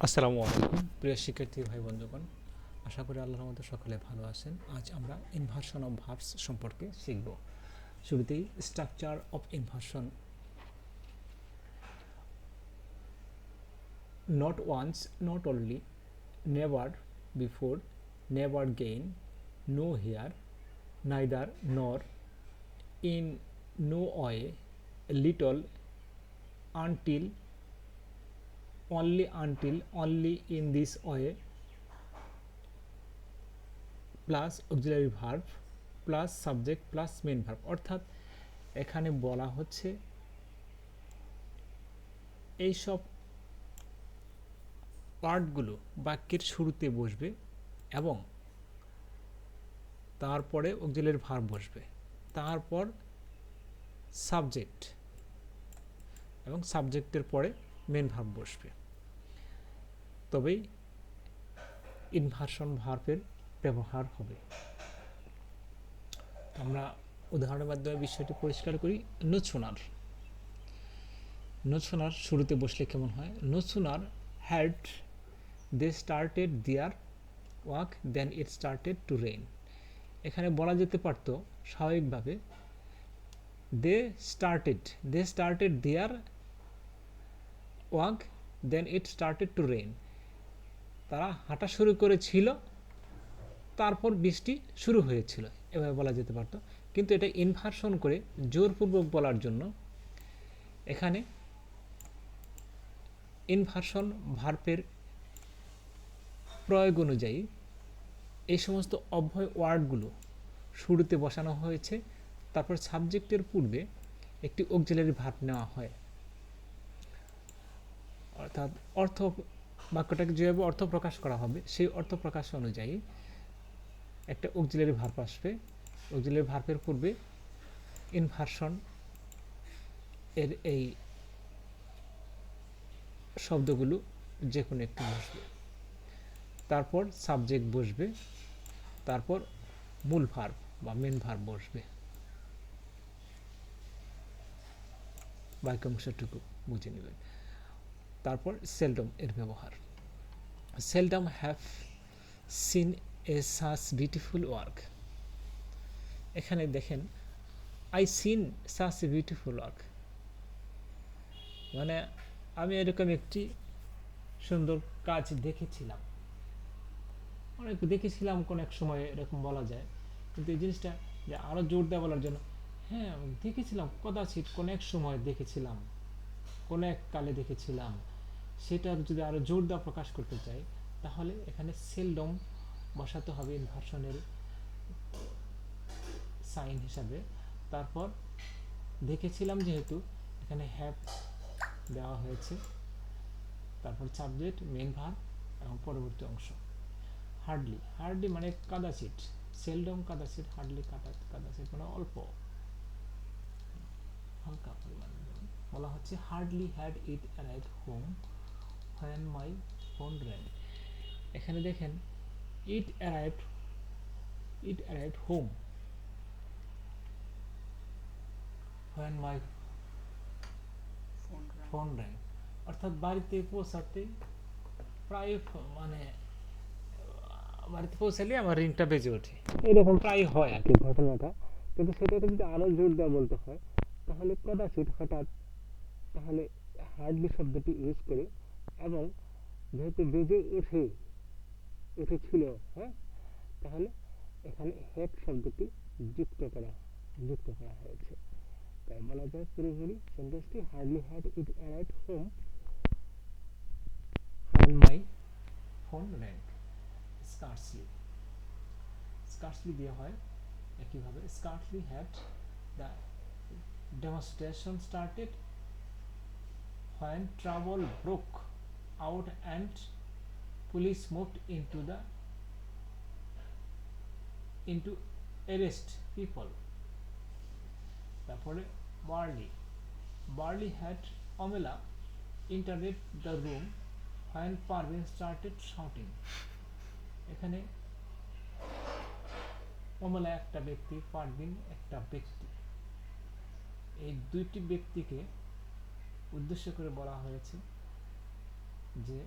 আসসালামু আলাইকুম প্রিয় শিক্ষার্থী ভাই বন্ধুগণ, আশা করি আল্লাহর মধ্যে সকলে ভালো আছেন। আজ আমরা ইনভার্সন অফ ভার্বস সম্পর্কে শিখব। শুরুতেই structure of inversion. Not once, not only, never before, never again, nowhere, neither nor, in no way, little, until, only in this way, plus auxiliary verb plus subject plus main verb. অর্থাৎ এখানে বলা হচ্ছে এইসব ওয়ার্ডগুলো বাক্যের শুরুতে বসবে এবং তারপরে অক্সিলারি ভার্ব বসবে, তারপর সাবজেক্ট এবং সাবজেক্টের পরে মেন ভার্ব বসবে, তবেই ইনভার্সন ভার্বের ব্যবহার হবে। আমরা উদাহরণের মাধ্যমে বিষয়টি পরিষ্কার করি। নোছনার শুরুতে বসলে কেমন হয়? No sooner had they started their walk then it started to rain. এখানে বলা যেতে পারত স্বাভাবিকভাবে they started their walk then it started to rain. তারা হাঁটা শুরু করেছিল, তারপর বৃষ্টি শুরু হয়েছিল, এভাবে বলা যেতে পারত। কিন্তু এটা ইনভার্সন করে জোরপূর্বক বলার জন্য এখানে ইনভার্সন ভার্বের প্রয়োগ অনুযায়ী এই সমস্ত অব্যয় ওয়ার্ডগুলো শুরুতে বসানো হয়েছে, তারপর সাবজেক্টের পূর্বে একটি অক্সিলারি ভার্ব নেওয়া হয়। অর্থাৎ অর্থ বাক্যটাকে যেভাবে অর্থ প্রকাশ করা হবে সেই অর্থ প্রকাশ অনুযায়ী একটা অক্সিলারি ভার্ব আসবে। অক্সিলারি ভার্বের পূর্বে ইনভার্সন এর এই শব্দগুলো যে কোনো একটি বসবে, তারপর সাবজেক্ট বসবে, তারপর মূল ভার্ব বা মেন ভার্ব বসবে। বাক্যাংশটুকু বুঝে নেবেন। তারপর সেলডম এর ব্যবহার। Seldom have seen A such beautiful work. এখানে দেখেন I seen such a beautiful work, মানে আমি এরকম একটি সুন্দর কাজ দেখেছিলাম, অনেক দেখেছিলাম কোন এক সময়, এরকম বলা যায়। কিন্তু এই জিনিসটা যে আরো জোর দেওয়া বলার জন্য, হ্যাঁ দেখেছিলাম, কদাচিৎ কোন এক সময় দেখেছিলাম, কোন এক কালে দেখেছিলাম, সেটা যদি আরো জোর দেওয়া প্রকাশ করতে চাই তাহলে এখানে সেলডম বসাতে হবে ইনভার্সনের সাইন হিসাবে। তারপর দেখেছিলাম যেহেতু এখানে হ্যাভ দেওয়া হয়েছে, তারপর সাবজেক্ট মেইন ভার্ব এবং পরবর্তী অংশ। হার্ডলি মানে কাদাচিৎ, সেলডম কাদাচিৎ, হার্ডলি কাদাচিৎ মানে অল্প, হালকা পরিমাণে। বলা হচ্ছে hardly had it arrived home when my phone rang। এখানে দেখেন it arrived home when my phone rang। অর্থাৎ বাড়িতে পৌঁছাতে প্রায় মানে বাড়িতে পৌঁছালে আমার রিংটা বেজে ওঠে, এরকম প্রায় হয় আর কি ঘটনাটা। কিন্তু সেটাকে যদি আরো জোর দেওয়া বলতে হয় তাহলে কদাচিৎ, হঠাৎ, তাহলে হার্ডলি শব্দটি ইউজ করে, এবং যেহেতু বেজে উঠেছিল, হ্যাঁ, তাহলে এখানে হেড শব্দটি যুক্ত করা হয়েছে। তাই বলা যায় পুরোপুরি সেন্টেন্সটি hardly had it arrived home when my phone rang। Scarcely দিয়ে হয় একইভাবে, scarcely had the demonstration started when trouble broke out and police moved into arrest people। তারপরে barley had Amela entered the room when Parvin started shouting। এখানে অমলা একটা ব্যক্তি, পারভিন একটা ব্যক্তি, এই দুইটি ব্যক্তিকে উদ্দেশ্য করে বলা হয়েছে যে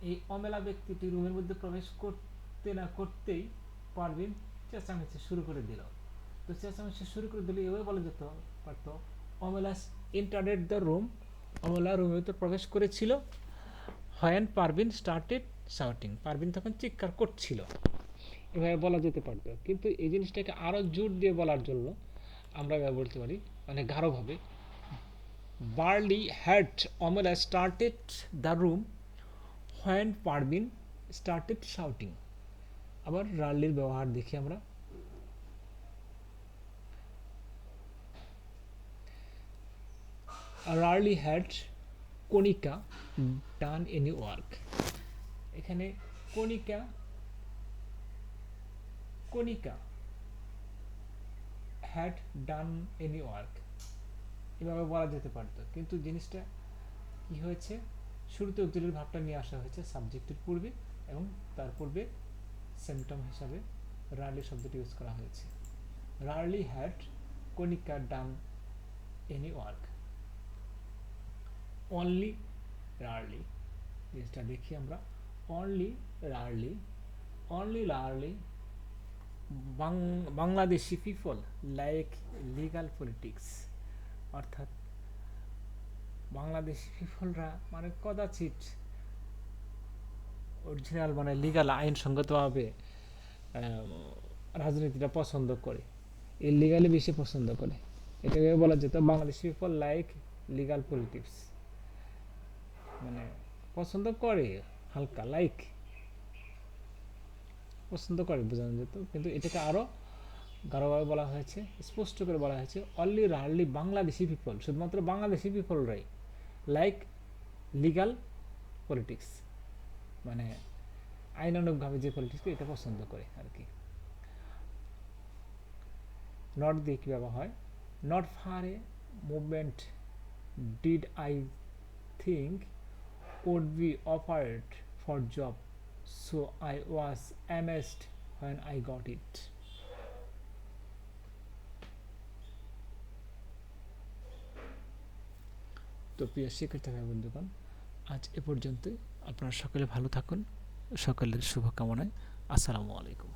এই অমেলা ব্যক্তিটি রুমের মধ্যে প্রবেশ করতে না করতেই পারভিন চেঁচামেচি শুরু করে দিল। তো চেঁচামেচি শুরু করে দিলে এভাবে বলা যেত পারতো, অমেলা এন্টারেড দ্য রুম, অমেলা রুমের ভিতর প্রবেশ করেছিল, when Parvin started shouting, Parveen তখন চিৎকার করছিল। এভাবে বলা যেতে পারতো, কিন্তু এই জিনিসটাকে আরও জোর দিয়ে বলার জন্য আমরা এভাবে বলতে পারি, মানে গাঢ়ভাবে, বার্লি হ্যাড অমেলা started the room when Parvin started shouting. আবার রার্লির ব্যবহার দেখি আমরা। Rarely had Kanika done any work. এখানে Kanika Kanika had done any work এভাবে বলা যেতে পারতো, কিন্তু জিনিসটা কি হয়েছে, শুরুতে অক্সিলারি ভাবটা নিয়ে আসা হয়েছে সাবজেক্টের পূর্বে, এবং তার পূর্বে সিম্পটম হিসাবে রার্লি শব্দটি ইউজ করা হয়েছে। Rarely had Kanika done any work. Only rarely, জিনিসটা দেখি আমরা। Only rarely, only rarely Bangladeshi people like legal politics, অর্থাৎ বাংলাদেশি পিপলরা মানে কদাচিৎ অরিজিনাল মানে লিগাল আইনসঙ্গতভাবে রাজনীতিটা পছন্দ করে, ইলিগালি বেশি পছন্দ করে। এটাকে বলা যেত Bangladeshi people like legal politics, মানে পছন্দ করে, হালকা লাইক পছন্দ করে বোঝানো যেত, কিন্তু এটাকে আরও গাঢ়ভাবে বলা হয়েছে, স্পষ্ট করে বলা হয়েছে অনলি রারলি বাংলাদেশি পিপল, শুধুমাত্র বাংলাদেশি পিপলরাই লাইক লিগাল পলিটিক্স, মানে আইনানুগভাবে যে পলিটিক্স এটা পছন্দ করে আর কি। নট দিয়ে কীভাবে হয়, not far A movement did I think would be offered for job, so I was amazed when I got it. তো প্রিয় শিক্ষার্থী ভাই বন্ধুগণ, আজ এ পর্যন্তই। আপনারা সকলে ভালো থাকুন, সকলের শুভকামনায়। আসসালামু আলাইকুম।